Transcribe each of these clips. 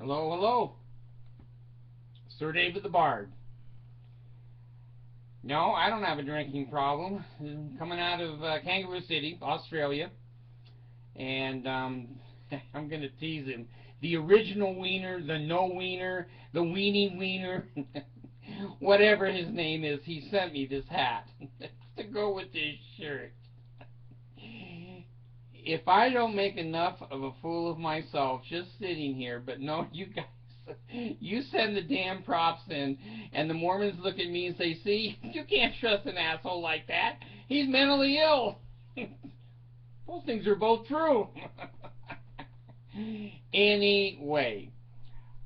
Hello, hello. Sir David the Bard. No, I don't have a drinking problem. I'm coming out of Kangaroo City, Australia, and I'm going to tease him. The original wiener, the no wiener, the weenie wiener, whatever his name is, he sent me this hat to go with this shirt. If I don't make enough of a fool of myself just sitting here, but no, you guys, you send the damn props in, and the Mormons look at me and say, see, you can't trust an asshole like that. He's mentally ill. Those things are both true. Anyway,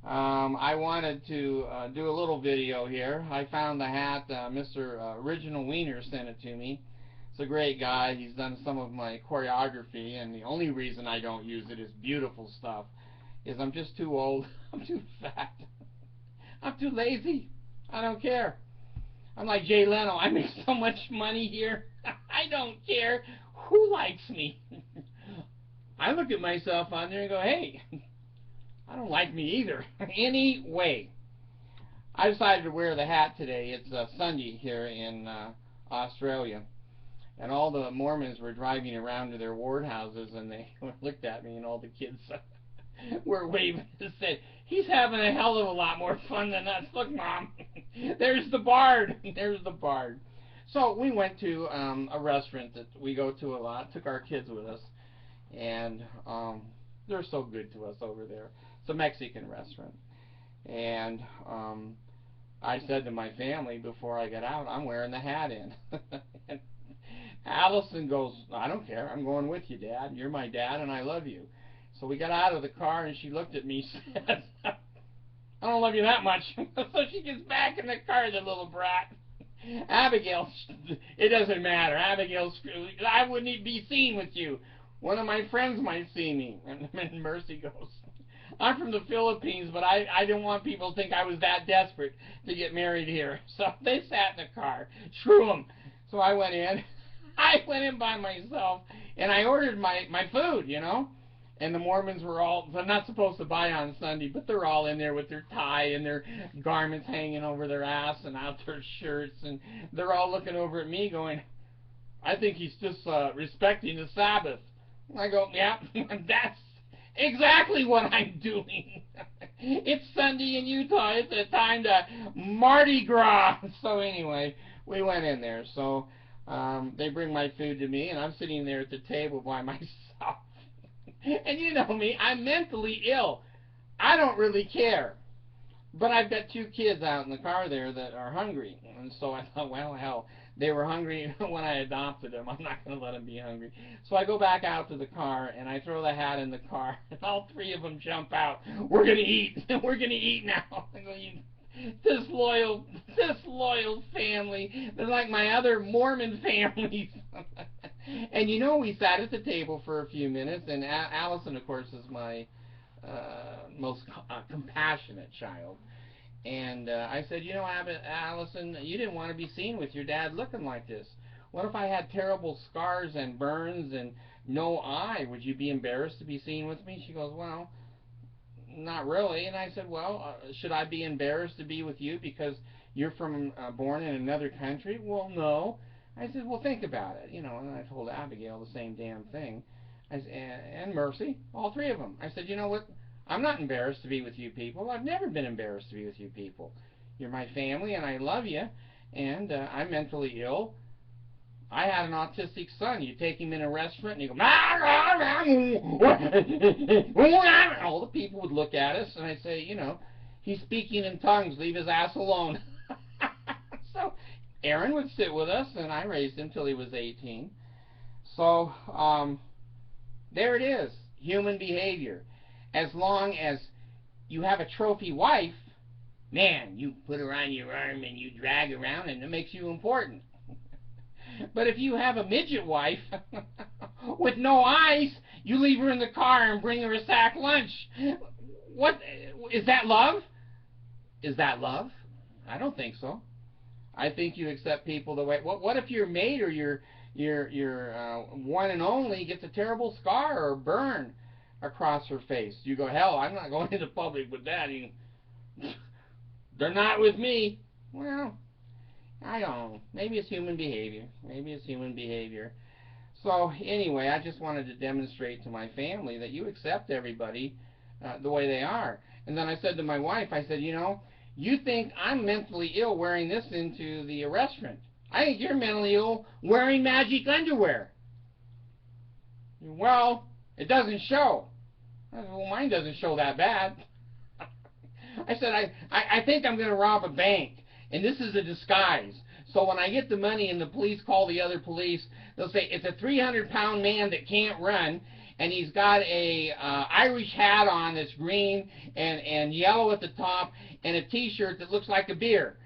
I wanted to do a little video here. I found the hat. Mr. Original Wiener sent it to me. It's a great guy. He's done some of my choreography, and the only reason I don't use it is beautiful stuff. Is I'm just too old. I'm too fat. I'm too lazy. I don't care. I'm like Jay Leno. I make so much money here. I don't care who likes me. I look at myself on there and go, hey, I don't like me either. Anyway, I decided to wear the hat today. It's Sunday here in Australia. And all the Mormons were driving around to their ward houses, and they looked at me, and all the kids were waving and said, he's having a hell of a lot more fun than us. Look, Mom, there's the Bard. There's the Bard. So we went to a restaurant that we go to a lot, took our kids with us, and they're so good to us over there. It's a Mexican restaurant. And I said to my family before I got out, I'm wearing the hat in. And Allison goes, I don't care. I'm going with you, Dad. You're my dad, and I love you. So we got out of the car, and she looked at me and said, I don't love you that much. So she gets back in the car, the little brat. Abigail, it doesn't matter. Abigail's, I wouldn't be seen with you. One of my friends might see me. And Mercy goes, I'm from the Philippines, but I didn't want people to think I was that desperate to get married here. So they sat in the car. Screw them. So I went in. I went in by myself, and I ordered my food, you know. And the Mormons were all, they're not supposed to buy on Sunday, but they're all in there with their tie and their garments hanging over their ass and out their shirts. And they're all looking over at me going, I think he's just respecting the Sabbath. I go, yeah, that's exactly what I'm doing. It's Sunday in Utah. It's a time to Mardi Gras. So anyway, we went in there. So they bring my food to me, and I'm sitting there at the table by myself. And you know me, I'm mentally ill. I don't really care. But I've got two kids out in the car there that are hungry. And so I thought, well, hell, they were hungry when I adopted them. I'm not going to let them be hungry. So I go back out to the car, and I throw the hat in the car, and all three of them jump out. We're going to eat. We're going to eat now. I go, this loyal family. They're like my other Mormon families. And you know, we sat at the table for a few minutes, and Allison, of course, is my most compassionate child. And I said, you know, Allison, you didn't want to be seen with your dad looking like this. What if I had terrible scars and burns and no eye? Would you be embarrassed to be seen with me? She goes, well, not really. And I said, well, should I be embarrassed to be with you because you're born in another country? Well, no. I said, well, think about it. You know, and I told Abigail the same damn thing. And Mercy, all three of them. I said, you know what? I'm not embarrassed to be with you people. I've never been embarrassed to be with you people. You're my family, and I love you, and I'm mentally ill. I had an autistic son. You take him in a restaurant, and you go, all the people would look at us, and I'd say, you know, he's speaking in tongues. Leave his ass alone. So Aaron would sit with us, and I raised him till he was 18. So there it is, human behavior. As long as you have a trophy wife, man, you put her on your arm and you drag around, and it makes you important. But if you have a midget wife with no eyes, you leave her in the car and bring her a sack lunch. What is that love? Is that love? I don't think so. I think you accept people the way. What if your mate or your one and only gets a terrible scar or burn? across her face. You go, hell, I'm not going into public with that. They're not with me. Well, I don't know. Maybe it's human behavior. Maybe it's human behavior. So anyway, I just wanted to demonstrate to my family that you accept everybody the way they are. And then I said to my wife, I said, you know, you think I'm mentally ill wearing this into the restaurant. I think you're mentally ill wearing magic underwear. Well, it doesn't show. I said, well, mine doesn't show that bad. I said, I think I'm going to rob a bank, and this is a disguise. So when I get the money and the police call the other police, they'll say, it's a 300-pound man that can't run, and he's got a Irish hat on that's green and yellow at the top, and a T-shirt that looks like a beer.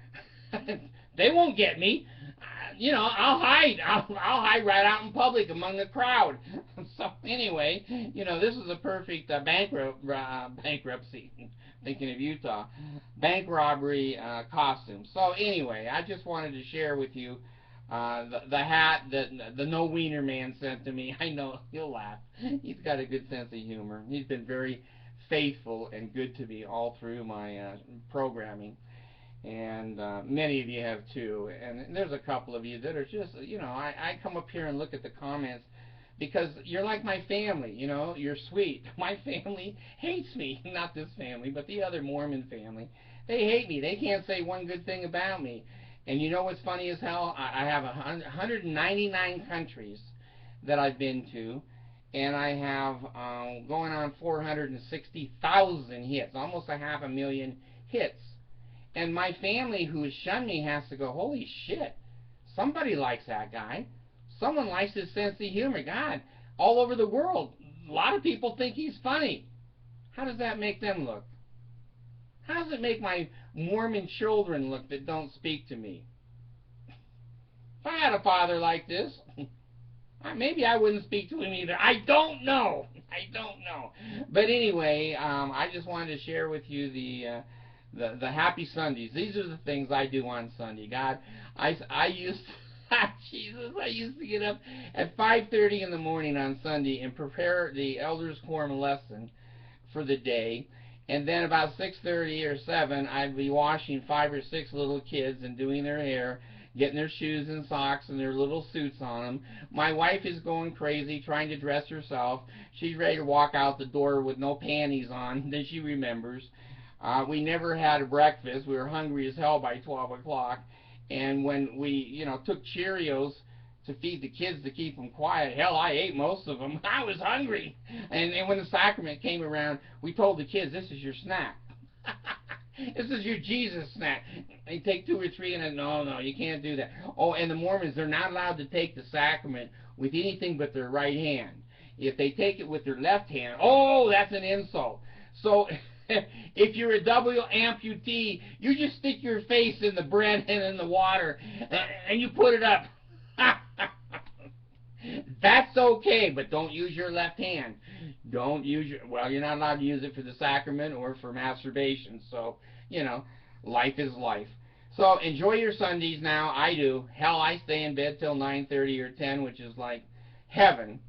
They won't get me. You know, I'll hide. I'll hide right out in public among the crowd. So anyway, you know, this is a perfect bankruptcy. Thinking of Utah, bank robbery costume. So anyway, I just wanted to share with you the hat that the No Wiener Man sent to me. I know he'll laugh. He's got a good sense of humor. He's been very faithful and good to me all through my programming. And many of you have too. And there's a couple of you that are just, you know, I come up here and look at the comments because you're like my family, you know, you're sweet. My family hates me, not this family, but the other Mormon family. They hate me. They can't say one good thing about me. And you know what's funny as hell? I have 199 countries that I've been to, and I have going on 460,000 hits, almost 500,000 hits. And my family who has shunned me has to go, holy shit, somebody likes that guy. Someone likes his sense of humor. God, all over the world, a lot of people think he's funny. How does that make them look? How does it make my Mormon children look that don't speak to me? If I had a father like this, maybe I wouldn't speak to him either. I don't know. I don't know. But anyway, I just wanted to share with you the happy Sundays. These are the things I do on Sunday. God, I used Jesus, I used to get up at 5:30 in the morning on Sunday and prepare the elders quorum lesson for the day. And then about 6:30 or 7, I'd be washing 5 or 6 little kids and doing their hair, getting their shoes and socks and their little suits on them. My wife is going crazy trying to dress herself. She's ready to walk out the door with no panties on. Then she remembers. We never had breakfast. We were hungry as hell by 12 o'clock. And when we, you know, took Cheerios to feed the kids to keep them quiet, hell, I ate most of them. I was hungry. And when the sacrament came around, we told the kids, this is your snack. This is your Jesus snack. They take 2 or 3 and no, you can't do that. Oh, and the Mormons, they're not allowed to take the sacrament with anything but their right hand. If they take it with their left hand, oh, that's an insult. So if you're a double amputee, you just stick your face in the bread and in the water, and you put it up. That's okay, but don't use your left hand. Don't use your, well, you're not allowed to use it for the sacrament or for masturbation. So, you know, life is life. So enjoy your Sundays now. I do. Hell, I stay in bed till 9:30 or 10, which is like heaven.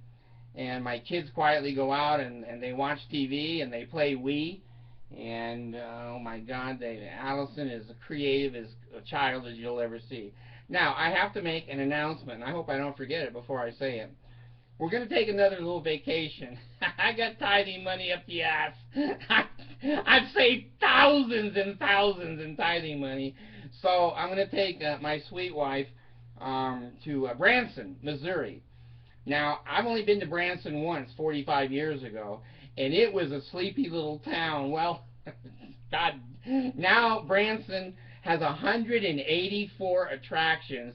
And my kids quietly go out and they watch TV and they play Wii. And oh my God, Allison is as creative as a child as you'll ever see. Now, I have to make an announcement, and I hope I don't forget it before I say it. We're going to take another little vacation. I got tithing money up the ass. I've saved thousands and thousands in tithing money. So I'm going to take my sweet wife to Branson, Missouri. Now, I've only been to Branson once, 45 years ago, and it was a sleepy little town. Well, God, now Branson has 184 attractions.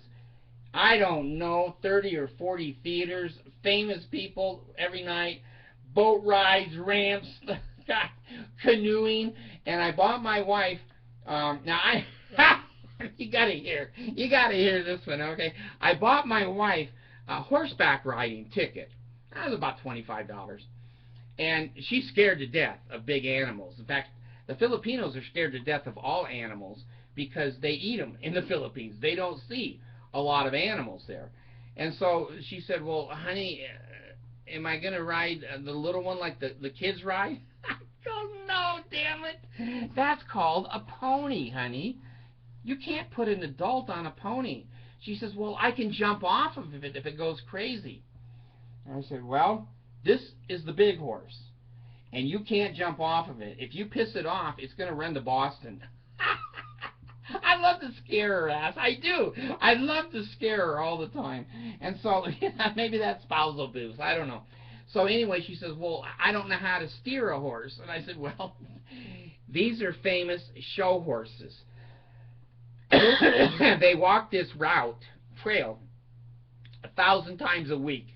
I don't know, 30 or 40 theaters, famous people every night, boat rides, ramps, canoeing, and I bought my wife, you gotta hear this one, okay? I bought my wife a horseback riding ticket. That was about $25. And she's scared to death of big animals. In fact, the Filipinos are scared to death of all animals because they eat them in the Philippines. They don't see a lot of animals there. And so she said, well, honey, am I going to ride the little one like the kids ride? I go, no, damn it. That's called a pony, honey. You can't put an adult on a pony. She says, well, I can jump off of it if it goes crazy. I said, well, this is the big horse, and you can't jump off of it. If you piss it off, it's going to run to Boston. I love to scare her ass. I do. I love to scare her all the time. And so maybe that's spousal abuse. I don't know. So anyway, she says, well, I don't know how to steer a horse. And I said, well, these are famous show horses. They walk this trail 1,000 times a week.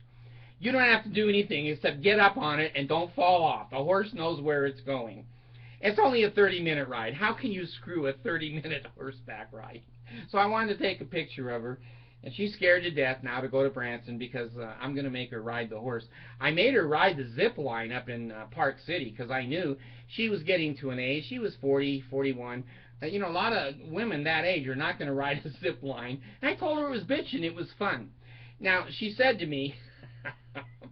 You don't have to do anything except get up on it and don't fall off. The horse knows where it's going. It's only a 30-minute ride. How can you screw a 30-minute horseback ride? So I wanted to take a picture of her, and she's scared to death now to go to Branson because I'm going to make her ride the horse. I made her ride the zip line up in Park City because I knew she was getting to an age. She was 40, 41. You know, a lot of women that age are not going to ride a zip line. And I told her it was bitchin'. It was fun. Now, she said to me,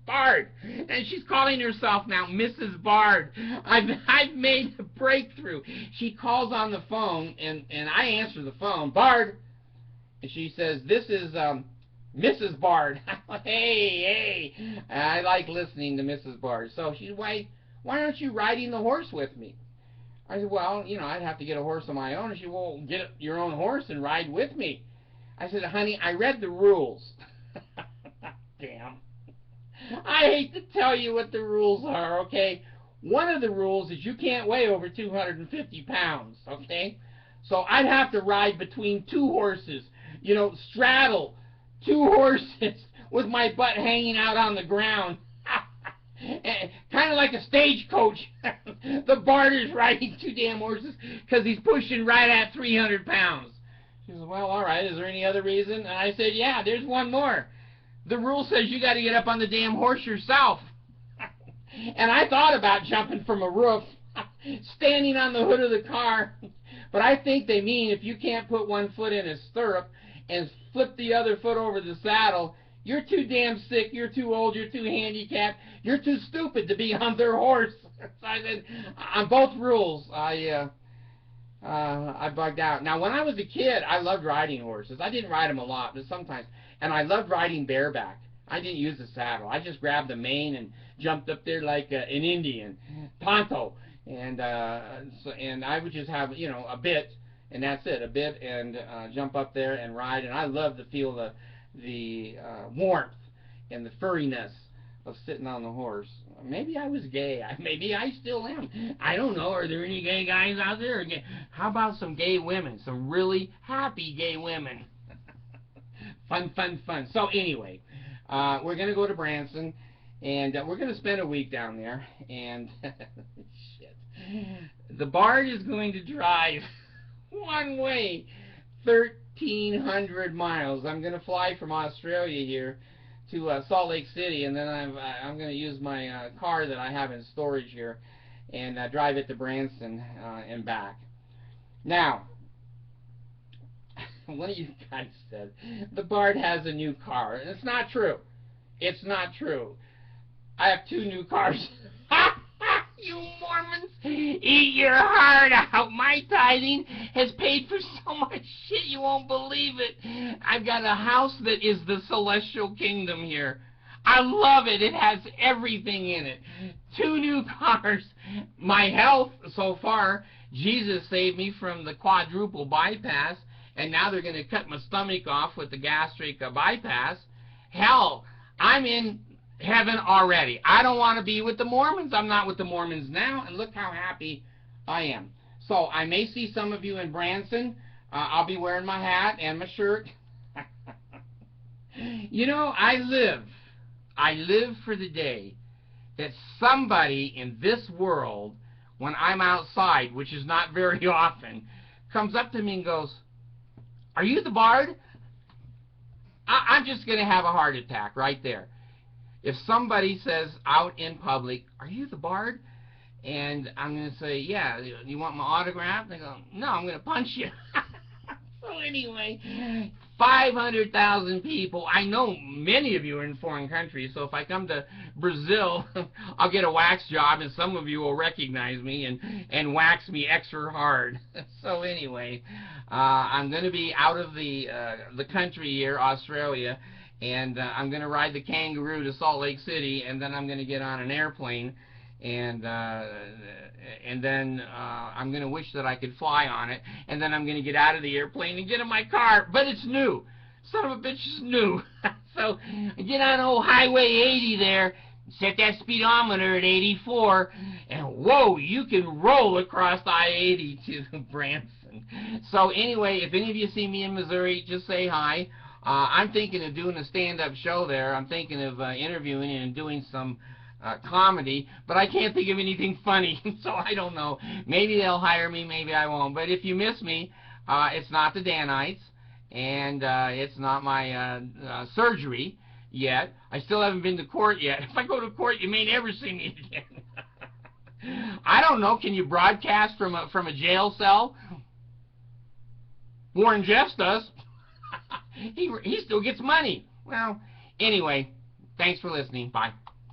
Bard, and she's calling herself now Mrs. Bard. I've made a breakthrough. She calls on the phone, and I answer the phone, Bard, and she says, this is Mrs. Bard. Hey, I like listening to Mrs. Bard. So she, why aren't you riding the horse with me? I said, well, you know, I'd have to get a horse of my own. And she, well, get your own horse and ride with me. I said, honey, I read the rules. Damn. I hate to tell you what the rules are, okay? One of the rules is you can't weigh over 250 pounds, okay? So I'd have to ride between two horses, you know, straddle two horses with my butt hanging out on the ground. Kind of like a stagecoach. The Bard is riding two damn horses because he's pushing right at 300 pounds. She says, well, all right, is there any other reason? And I said, yeah, there's one more. The rule says you got to get up on the damn horse yourself. And I thought about jumping from a roof, standing on the hood of the car, but I think they mean if you can't put one foot in a stirrup and flip the other foot over the saddle, you're too damn sick, you're too old, you're too handicapped, you're too stupid to be on their horse. So I said, on both rules, I bugged out. Now, when I was a kid, I loved riding horses. I didn't ride them a lot, but sometimes. And I loved riding bareback. I didn't use a saddle. I just grabbed the mane and jumped up there like an Indian, ponto. And I would just have, you know, a bit, and that's it, a bit, and jump up there and ride. And I loved to feel the warmth and the furriness of sitting on the horse. Maybe I was gay. Maybe I still am. I don't know. Are there any gay guys out there? How about some gay women? Some really happy gay women. Fun, fun, fun. So anyway, we're going to go to Branson, and we're going to spend a week down there. And shit, the Bard is going to drive one way 1,300 miles. I'm going to fly from Australia here to Salt Lake City, and then I'm going to use my car that I have in storage here and drive it to Branson and back. Now, one of you guys said the Bard has a new car, and it's not true. It's not true. I have 2 new cars. You Mormons, eat your heart out. My tithing has paid for so much shit you won't believe it. I've got a house that is the celestial kingdom here. I love it. It has everything in it. 2 new cars. My health so far, Jesus saved me from the quadruple bypass, and now they're going to cut my stomach off with the gastric bypass. Hell, I'm in heaven already. I don't want to be with the Mormons. I'm not with the Mormons now, and look how happy I am. So I may see some of you in Branson. I'll be wearing my hat and my shirt. You know, I live for the day that somebody in this world, when I'm outside, which is not very often, comes up to me and goes, "Are you the Bard?" I'm just going to have a heart attack right there. If somebody says out in public, "Are you the Bard?" and I'm going to say, "Yeah, you want my autograph?" They go, "No, I'm going to punch you." So anyway, 500,000 people. I know many of you are in foreign countries, so if I come to Brazil, I'll get a wax job, and some of you will recognize me and wax me extra hard. So anyway, I'm going to be out of the country here, Australia, and I'm going to ride the kangaroo to Salt Lake City, and then I'm going to get on an airplane, and then I'm going to wish that I could fly on it, and then I'm going to get out of the airplane and get in my car, but it's new. Son of a bitch is new. So get on old Highway 80 there, set that speedometer at 84, and whoa, you can roll across I-80 to Branson. So anyway, if any of you see me in Missouri, just say hi. I'm thinking of doing a stand-up show there. I'm thinking of interviewing and doing some comedy, but I can't think of anything funny, so I don't know. Maybe they'll hire me, maybe I won't. But if you miss me, it's not the Danites, and it's not my surgery yet. I still haven't been to court yet. If I go to court, you may never see me again. I don't know. Can you broadcast from a jail cell? Warren Jeffs does. He still gets money. Well, anyway, thanks for listening. Bye.